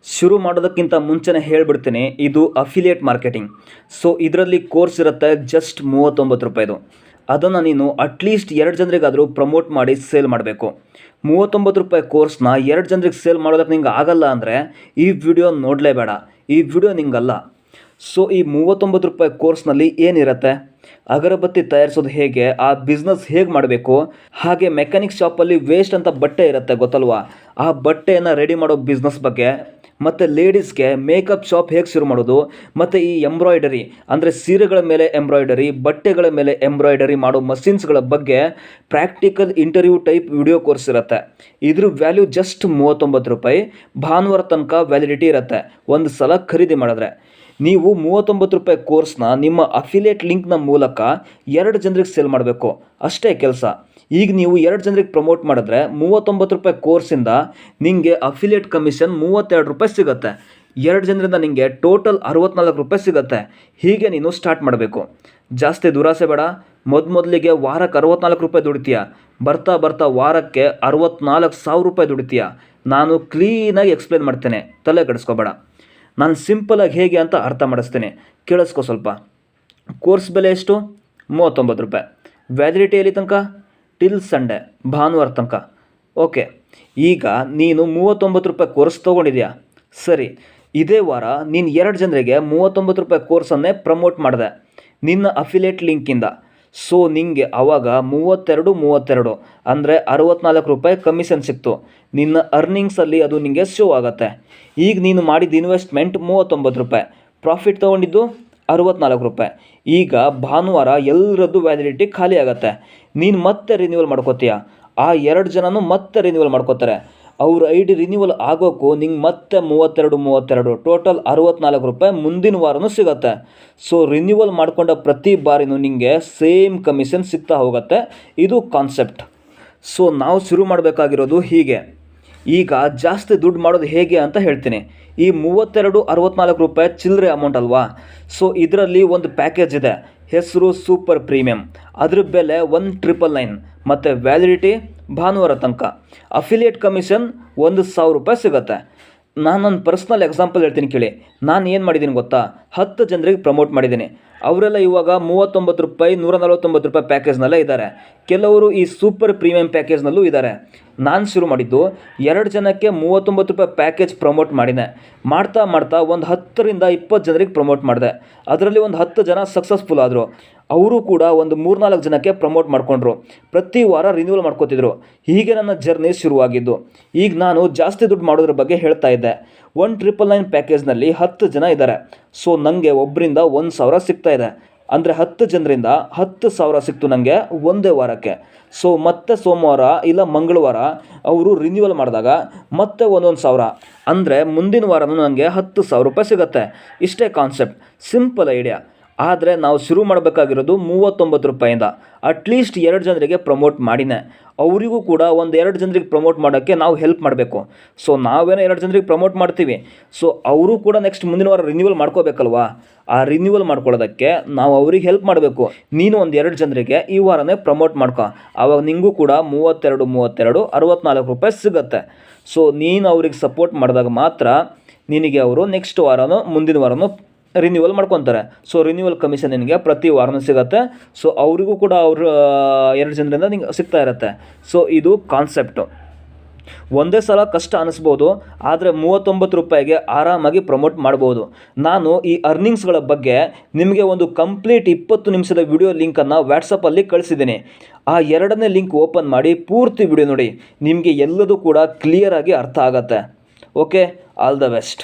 ಶುರು ಮಾಡೋದಕ್ಕಿಂತ ಮುಂಚೆನೇ ಹೇಳಿಬಿಡ್ತೀನಿ, ಇದು ಅಫಿಲಿಯೇಟ್ ಮಾರ್ಕೆಟಿಂಗ್. ಸೊ ಇದರಲ್ಲಿ ಕೋರ್ಸ್ ಇರುತ್ತೆ ಜಸ್ಟ್ 39 ರೂಪಾಯಿದು. ಅದನ್ನು ನೀನು ಅಟ್ಲೀಸ್ಟ್ 2 ಜನರಿಗಾದರೂ ಪ್ರಮೋಟ್ ಮಾಡಿ ಸೇಲ್ ಮಾಡಬೇಕು. 39 ರೂಪಾಯಿ ಕೋರ್ಸ್ನ 2 ಜನರಿಗೆ ಸೇಲ್ ಮಾಡೋದಕ್ಕೆ ನಿಂಗೆ ಆಗಲ್ಲ ಅಂದರೆ ಈ ವಿಡಿಯೋ ನೋಡಲೇಬೇಡ, ಈ ವಿಡಿಯೋ ನಿಂಗಲ್ಲ. ಸೊ ಈ 39 ರೂಪಾಯಿ ಕೋರ್ಸ್ನಲ್ಲಿ ಏನಿರುತ್ತೆ, ಅಗರಬತ್ತಿ ತಯಾರಿಸೋದು ಹೇಗೆ, ಆ ಬಿಸ್ನೆಸ್ ಹೇಗೆ ಮಾಡಬೇಕು, ಹಾಗೆ ಮೆಕ್ಯಾನಿಕ್ ಶಾಪಲ್ಲಿ ವೇಸ್ಟ್ ಅಂತ ಬಟ್ಟೆ ಇರುತ್ತೆ ಗೊತ್ತಲ್ವಾ, ಆ ಬಟ್ಟೆಯನ್ನು ರೆಡಿ ಮಾಡೋ ಬಿಸ್ನೆಸ್ ಬಗ್ಗೆ, ಮತ್ತು ಲೇಡೀಸ್ಗೆ ಮೇಕಪ್ ಶಾಪ್ ಹೇಗೆ ಶುರು ಮಾಡೋದು, ಮತ್ತು ಈ ಎಂಬ್ರಾಯ್ಡರಿ ಅಂದರೆ ಸೀರೆಗಳ ಮೇಲೆ ಎಂಬ್ರಾಯ್ಡರಿ, ಬಟ್ಟೆಗಳ ಮೇಲೆ ಎಂಬ್ರಾಯ್ಡರಿ ಮಾಡೋ ಮಷಿನ್ಸ್ಗಳ ಬಗ್ಗೆ practical interview type video course ಇರುತ್ತೆ. ಇದ್ರ ವ್ಯಾಲ್ಯೂ ಜಸ್ಟ್ 39 ರೂಪಾಯಿ. ಭಾನುವಾರ ತನಕ ವ್ಯಾಲಿಡಿಟಿ ಇರುತ್ತೆ ಒಂದು ಸಲ ಖರೀದಿ ಮಾಡಿದ್ರೆ. ನೀವು 39 ರೂಪಾಯಿ ಕೋರ್ಸ್ನ ನಿಮ್ಮ ಅಫಿಲಿಯೇಟ್ ಲಿಂಕ್ನ ಮೂಲಕ 2 ಜನರಿಗೆ ಸೇಲ್ ಮಾಡಬೇಕು, ಅಷ್ಟೇ ಕೆಲಸ. ಈಗ ನೀವು 2 ಜನರಿಗೆ ಪ್ರಮೋಟ್ ಮಾಡಿದ್ರೆ 39 ರೂಪಾಯಿ ಕೋರ್ಸಿಂದ ನಿಮಗೆ ಅಫಿಲಿಯೇಟ್ ಕಮಿಷನ್ 32 ರೂಪಾಯಿ ಸಿಗುತ್ತೆ. 2 ಜನರಿಂದ ನಿಮಗೆ ಟೋಟಲ್ 64 ರೂಪಾಯಿ ಸಿಗುತ್ತೆ. ಹೀಗೆ ನೀನು ಸ್ಟಾರ್ಟ್ ಮಾಡಬೇಕು. ಜಾಸ್ತಿ ದುರಾಸೆ ಬೇಡ. ಮೊದಲಿಗೆ ವಾರಕ್ಕೆ 64 ರೂಪಾಯಿ ದುಡಿತೀಯ, ಬರ್ತಾ ಬರ್ತಾ ವಾರಕ್ಕೆ 64,000 ರೂಪಾಯಿ ದುಡಿತೀಯ. ನಾನು ಕ್ಲೀನಾಗಿ ಎಕ್ಸ್ಪ್ಲೇನ್ ಮಾಡ್ತೇನೆ, ತಲೆ ಕೆಡಿಸ್ಕೋಬೇಡ. ನಾನು ಸಿಂಪಲಾಗಿ ಹೇಗೆ ಅಂತ ಅರ್ಥ ಮಾಡಿಸ್ತೀನಿ, ಕೇಳಿಸ್ಕೊ ಸ್ವಲ್ಪ. ಕೋರ್ಸ್ ಬೆಲೆ ಎಷ್ಟು? 39 ರೂಪಾಯಿ. ವ್ಯಾಲಿಡಿಟಿ ಎಲ್ಲಿ ತನಕ? ಟಿಲ್ ಸಂಡೇ, ಭಾನುವಾರ ತನಕ. ಓಕೆ, ಈಗ ನೀನು 39 ರೂಪಾಯಿ ಕೋರ್ಸ್ ತೊಗೊಂಡಿದ್ಯಾ, ಸರಿ. ಇದೇ ವಾರ ನೀನು 2 ಜನರಿಗೆ 39 ರೂಪಾಯಿ ಕೋರ್ಸನ್ನೇ ಪ್ರಮೋಟ್ ಮಾಡಿದೆ ನಿನ್ನ ಅಫಿಲಿಯೇಟ್ ಲಿಂಕಿಂದ. ಸೊ ನಿಮಗೆ ಆವಾಗ 32 ಅಂದರೆ 64 ರೂಪಾಯಿ ಕಮಿಷನ್ ಸಿಕ್ತು. ನಿನ್ನ ಅರ್ನಿಂಗ್ಸಲ್ಲಿ ಅದು ನಿಮಗೆ ಶೋ ಆಗುತ್ತೆ. ಈಗ ನೀನು ಮಾಡಿದ ಇನ್ವೆಸ್ಟ್ಮೆಂಟ್ 39 ರೂಪಾಯಿ, ಪ್ರಾಫಿಟ್ ತೊಗೊಂಡಿದ್ದು 64 ರೂಪಾಯಿ. ಈಗ ಭಾನುವಾರ ಎಲ್ಲರದ್ದು ವ್ಯಾಲಿಡಿಟಿ ಖಾಲಿ ಆಗುತ್ತೆ. ನೀನು ಮತ್ತೆ ರಿನ್ಯೂವಲ್ ಮಾಡ್ಕೋತೀಯ. ಆ 2 ಜನನೂ ಮತ್ತೆ ರಿನ್ಯೂವಲ್ ಮಾಡ್ಕೋತಾರೆ. ಅವ್ರ ID ರಿನ್ಯೂವಲ್ ಆಗೋಕ್ಕೂ ನಿಂಗೆ ಮತ್ತೆ 32 ಟೋಟಲ್ 64 ರೂಪಾಯಿ ಮುಂದಿನ ವಾರನೂ ಸಿಗುತ್ತೆ. ಸೊ ರಿನ್ಯೂವಲ್ ಮಾಡ್ಕೊಂಡ ಪ್ರತಿ ಬಾರಿನೂ ನಿಮಗೆ ಸೇಮ್ ಕಮಿಷನ್ ಸಿಗ್ತಾ ಹೋಗುತ್ತೆ. ಇದು ಕಾನ್ಸೆಪ್ಟ್. ಸೊ ನಾವು ಶುರು ಮಾಡಬೇಕಾಗಿರೋದು ಹೀಗೆ. ಈಗ ಜಾಸ್ತಿ ದುಡ್ಡು ಮಾಡೋದು ಹೇಗೆ ಅಂತ ಹೇಳ್ತೀನಿ. ಈ 64 ರೂಪಾಯಿ ಚಿಲ್ಲರೆ ಅಮೌಂಟ್ ಅಲ್ವಾ. ಸೊ ಇದರಲ್ಲಿ ಒಂದು ಪ್ಯಾಕೇಜ್ ಇದೆ, ಹೆಸರು ಸೂಪರ್ ಪ್ರೀಮಿಯಮ್. ಅದ್ರ ಬೆಲೆ 1,999 ಮತ್ತು ವ್ಯಾಲಿಡಿಟಿ ಭಾನುವಾರ ತನಕ. ಅಫಿಲಿಯೇಟ್ ಕಮಿಷನ್ 1,000 ರೂಪಾಯಿ ಸಿಗುತ್ತೆ. ನಾನು ನನ್ನ ಪರ್ಸ್ನಲ್ ಎಕ್ಸಾಂಪಲ್ ಹೇಳ್ತೀನಿ ಕೇಳಿ. ನಾನು ಏನು ಮಾಡಿದ್ದೀನಿ ಗೊತ್ತಾ, 10 ಜನರಿಗೆ ಪ್ರಮೋಟ್ ಮಾಡಿದ್ದೀನಿ. ಅವರೆಲ್ಲ ಇವಾಗ 39 ರೂಪಾಯಿ 149 ರೂಪಾಯಿ ಪ್ಯಾಕೇಜ್ನಲ್ಲೇ ಇದ್ದಾರೆ. ಕೆಲವರು ಈ ಸೂಪರ್ ಪ್ರೀಮಿಯಂ ಪ್ಯಾಕೇಜ್ನಲ್ಲೂ ಇದ್ದಾರೆ. ನಾನು ಶುರು ಮಾಡಿದ್ದು 2 ಜನಕ್ಕೆ 39 ರೂಪಾಯಿ ಪ್ಯಾಕೇಜ್ ಪ್ರಮೋಟ್ ಮಾಡಿದೆ. ಮಾಡ್ತಾ ಒಂದು 10ರಿಂದ 20 ಜನರಿಗೆ ಪ್ರಮೋಟ್ ಮಾಡಿದೆ. ಅದರಲ್ಲಿ ಒಂದು 10 ಜನ ಸಕ್ಸಸ್ಫುಲ್ ಆದರು. ಅವರು ಕೂಡ ಒಂದು 3-4 ಜನಕ್ಕೆ ಪ್ರಮೋಟ್ ಮಾಡಿಕೊಂಡ್ರು. ಪ್ರತಿ ವಾರ ರಿನ್ಯೂವಲ್ ಮಾಡ್ಕೋತಿದ್ರು. ಹೀಗೆ ನನ್ನ ಜರ್ನಿ ಶುರುವಾಗಿದ್ದು. ಈಗ ನಾನು ಜಾಸ್ತಿ ದುಡ್ಡು ಮಾಡೋದ್ರ ಬಗ್ಗೆ ಹೇಳ್ತಾ ಇದ್ದೆ. 1,999 ಪ್ಯಾಕೇಜ್ನಲ್ಲಿ 10 ಜನ ಇದ್ದಾರೆ. ಸೊ ನನಗೆ ಒಬ್ಬರಿಂದ 1,000 ಸಿಗ್ತಾ ಇದೆ. ಅಂದರೆ 10 ಜನರಿಂದ 10,000 ಸಿಕ್ತು ನನಗೆ ಒಂದೇ ವಾರಕ್ಕೆ. ಸೊ ಮತ್ತೆ ಸೋಮವಾರ ಇಲ್ಲ ಮಂಗಳವಾರ ಅವರು ರಿನ್ಯೂವಲ್ ಮಾಡಿದಾಗ ಮತ್ತೆ 1,000, ಅಂದರೆ ಮುಂದಿನ ವಾರನೂ ನನಗೆ 10,000 ರೂಪಾಯಿ ಸಿಗುತ್ತೆ. ಇಷ್ಟೇ ಕಾನ್ಸೆಪ್ಟ್, ಸಿಂಪಲ್ ಐಡಿಯಾ. ಆದರೆ ನಾವು ಶುರು ಮಾಡಬೇಕಾಗಿರೋದು 39 ರೂಪಾಯಿಂದ. ಅಟ್ಲೀಸ್ಟ್ 2 ಜನರಿಗೆ ಪ್ರಮೋಟ್ ಮಾಡಿನೇ. ಅವರಿಗೂ ಕೂಡ ಒಂದು 2 ಜನರಿಗೆ ಪ್ರಮೋಟ್ ಮಾಡೋಕ್ಕೆ ನಾವು ಹೆಲ್ಪ್ ಮಾಡಬೇಕು. ಸೊ ನಾವೇನೋ 2 ಜನರಿಗೆ ಪ್ರಮೋಟ್ ಮಾಡ್ತೀವಿ. ಸೊ ಅವರು ಕೂಡ ನೆಕ್ಸ್ಟ್ ಮುಂದಿನ ವಾರ ರಿನ್ಯೂವಲ್ ಮಾಡ್ಕೋಬೇಕಲ್ವಾ. ಆ ರಿನ್ಯೂವಲ್ ಮಾಡ್ಕೊಳ್ಳೋದಕ್ಕೆ ನಾವು ಅವ್ರಿಗೆ ಹೆಲ್ಪ್ ಮಾಡಬೇಕು. ನೀನು ಒಂದು 2 ಜನರಿಗೆ ಈ ವಾರನೇ ಪ್ರಮೋಟ್ ಮಾಡ್ಕೊ. ಆವಾಗ ನಿಮಗೂ ಕೂಡ 32 64 ರೂಪಾಯಿ ಸಿಗುತ್ತೆ. ಸೊ ನೀನು ಅವ್ರಿಗೆ ಸಪೋರ್ಟ್ ಮಾಡಿದಾಗ ಮಾತ್ರ ನಿನಗೆ ಅವರು ನೆಕ್ಸ್ಟ್ ವಾರನೋ ಮುಂದಿನ ವಾರನೋ ರಿನ್ಯೂವಲ್ ಮಾಡ್ಕೊತಾರೆ. ಸೊ ರಿನ್ಯೂವಲ್ ಕಮಿಷನ್ ನಿನಗೆ ಪ್ರತಿ ವಾರನೂ ಸಿಗುತ್ತೆ. ಸೊ ಅವರಿಗೂ ಕೂಡ ಅವರು 2 ಜನರಿಂದ ನಿಂಗೆ ಸಿಗ್ತಾ ಇರುತ್ತೆ. ಸೊ ಇದು ಕಾನ್ಸೆಪ್ಟು. ಒಂದೇ ಸಲ ಕಷ್ಟ ಅನ್ನಿಸ್ಬೋದು, ಆದರೆ 39 ರೂಪಾಯಿಗೆ ಆರಾಮಾಗಿ ಪ್ರಮೋಟ್ ಮಾಡ್ಬೋದು. ನಾನು ಈ ಅರ್ನಿಂಗ್ಸ್ಗಳ ಬಗ್ಗೆ ನಿಮಗೆ ಒಂದು ಕಂಪ್ಲೀಟ್ 20 ನಿಮಿಷದ ವಿಡಿಯೋ ಲಿಂಕನ್ನು ವಾಟ್ಸಪ್ಪಲ್ಲಿ ಕಳಿಸಿದ್ದೀನಿ. ಆ 2ನೇ ಲಿಂಕ್ ಓಪನ್ ಮಾಡಿ ಪೂರ್ತಿ ವಿಡಿಯೋ ನೋಡಿ. ನಿಮಗೆ ಎಲ್ಲದೂ ಕೂಡ ಕ್ಲಿಯರಾಗಿ ಅರ್ಥ ಆಗುತ್ತೆ. Okay, all the best.